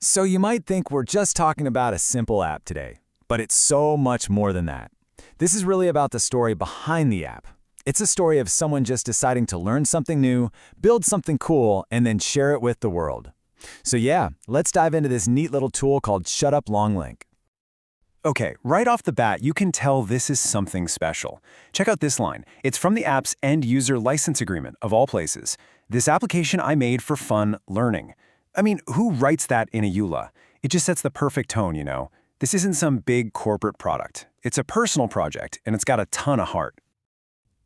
So you might think we're just talking about a simple app today, but it's so much more than that. This is really about the story behind the app. It's a story of someone just deciding to learn something new, build something cool, and then share it with the world. So yeah, let's dive into this neat little tool called Shut Up Long Link. Okay, right off the bat, you can tell this is something special. Check out this line. It's from the app's end-user license agreement, of all places. This application I made for fun learning. I mean, who writes that in a EULA? It just sets the perfect tone, you know. This isn't some big corporate product. It's a personal project, and it's got a ton of heart.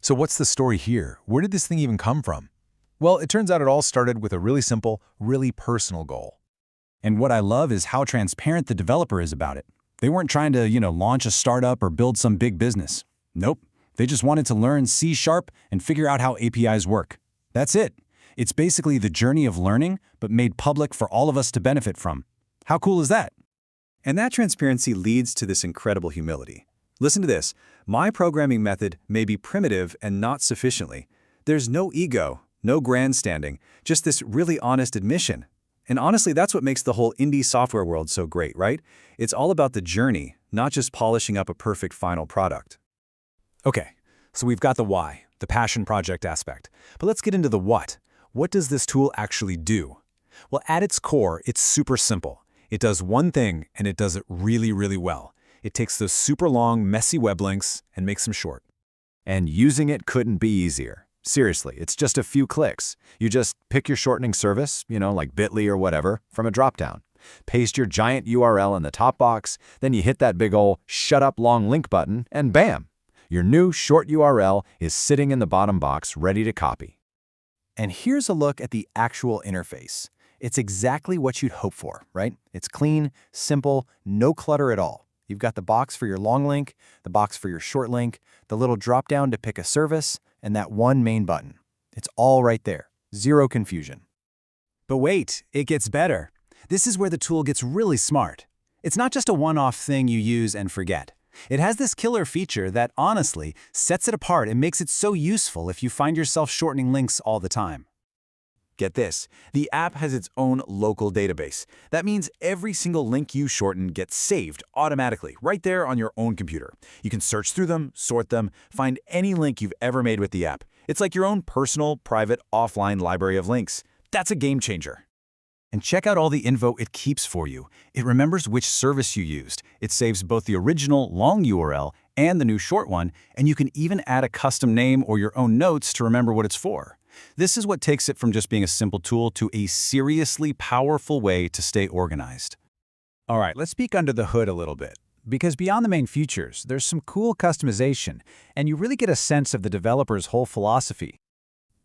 So what's the story here? Where did this thing even come from? Well, it turns out it all started with a really simple, really personal goal. And what I love is how transparent the developer is about it. They weren't trying to, launch a startup or build some big business. Nope. They just wanted to learn C# and figure out how APIs work. That's it. It's basically the journey of learning, but made public for all of us to benefit from. How cool is that? And that transparency leads to this incredible humility. Listen to this. My programming method may be primitive and not sufficiently. There's no ego, no grandstanding, just this really honest admission. And honestly, that's what makes the whole indie software world so great, right? It's all about the journey, not just polishing up a perfect final product. Okay, so we've got the why, the passion project aspect. But let's get into the what. What does this tool actually do? Well, at its core, it's super simple. It does one thing, and it does it really, really well. It takes those super long, messy web links and makes them short. And using it couldn't be easier. Seriously, it's just a few clicks. You just pick your shortening service, like Bitly or whatever, from a dropdown. Paste your giant URL in the top box, then you hit that big ol' Shut Up Long Link button, and bam! Your new short URL is sitting in the bottom box ready to copy. And here's a look at the actual interface. It's exactly what you'd hope for, right? It's clean, simple, no clutter at all. You've got the box for your long link, the box for your short link, the little drop-down to pick a service, and that one main button. It's all right there. Zero confusion. But wait, it gets better. This is where the tool gets really smart. It's not just a one-off thing you use and forget. It has this killer feature that, honestly, sets it apart and makes it so useful if you find yourself shortening links all the time. Get this, the app has its own local database. That means every single link you shorten gets saved automatically, right there on your own computer. You can search through them, sort them, find any link you've ever made with the app. It's like your own personal, private, offline library of links. That's a game changer. And check out all the info it keeps for you. It remembers which service you used. It saves both the original long URL and the new short one, and you can even add a custom name or your own notes to remember what it's for. This is what takes it from just being a simple tool to a seriously powerful way to stay organized. All right, let's peek under the hood a little bit. Because beyond the main features, there's some cool customization, and you really get a sense of the developer's whole philosophy.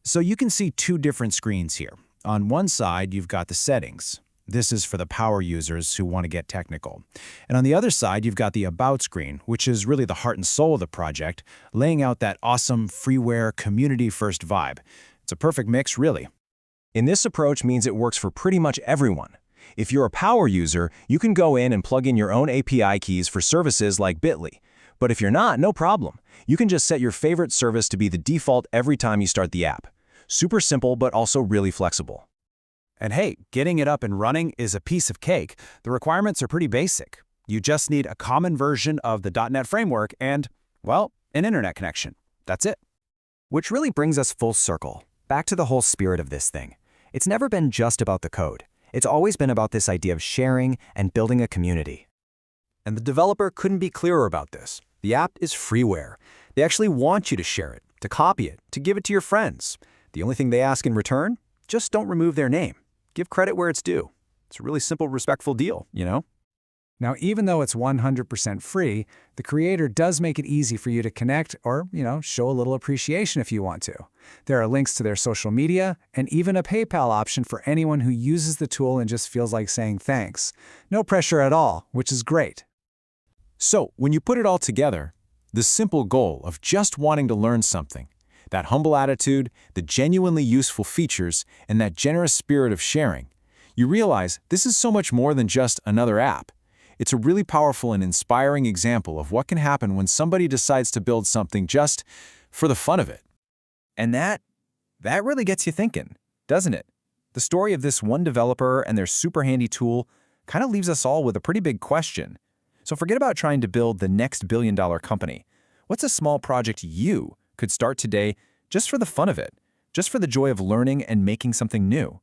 So you can see two different screens here. On one side, you've got the settings. This is for the power users who want to get technical. And on the other side, you've got the About screen, which is really the heart and soul of the project, laying out that awesome freeware community-first vibe. It's a perfect mix, really. And this approach means it works for pretty much everyone. If you're a power user, you can go in and plug in your own API keys for services like Bitly. But if you're not, no problem. You can just set your favorite service to be the default every time you start the app. Super simple, but also really flexible. And hey, getting it up and running is a piece of cake. The requirements are pretty basic. You just need a common version of the .NET framework and, well, an internet connection. That's it. Which really brings us full circle, back to the whole spirit of this thing. It's never been just about the code. It's always been about this idea of sharing and building a community. And the developer couldn't be clearer about this. The app is freeware. They actually want you to share it, to copy it, to give it to your friends. The only thing they ask in return? Just don't remove their name. Give credit where it's due. It's a really simple, respectful deal, Now, even though it's 100% free, the creator does make it easy for you to connect or, show a little appreciation if you want to. There are links to their social media and even a PayPal option for anyone who uses the tool and just feels like saying thanks. No pressure at all, which is great. So, when you put it all together, the simple goal of just wanting to learn something, that humble attitude, the genuinely useful features, and that generous spirit of sharing, you realize this is so much more than just another app. It's a really powerful and inspiring example of what can happen when somebody decides to build something just for the fun of it. And that really gets you thinking, doesn't it? The story of this one developer and their super handy tool kind of leaves us all with a pretty big question. So forget about trying to build the next billion-dollar company. What's a small project you could start today just for the fun of it, just for the joy of learning and making something new?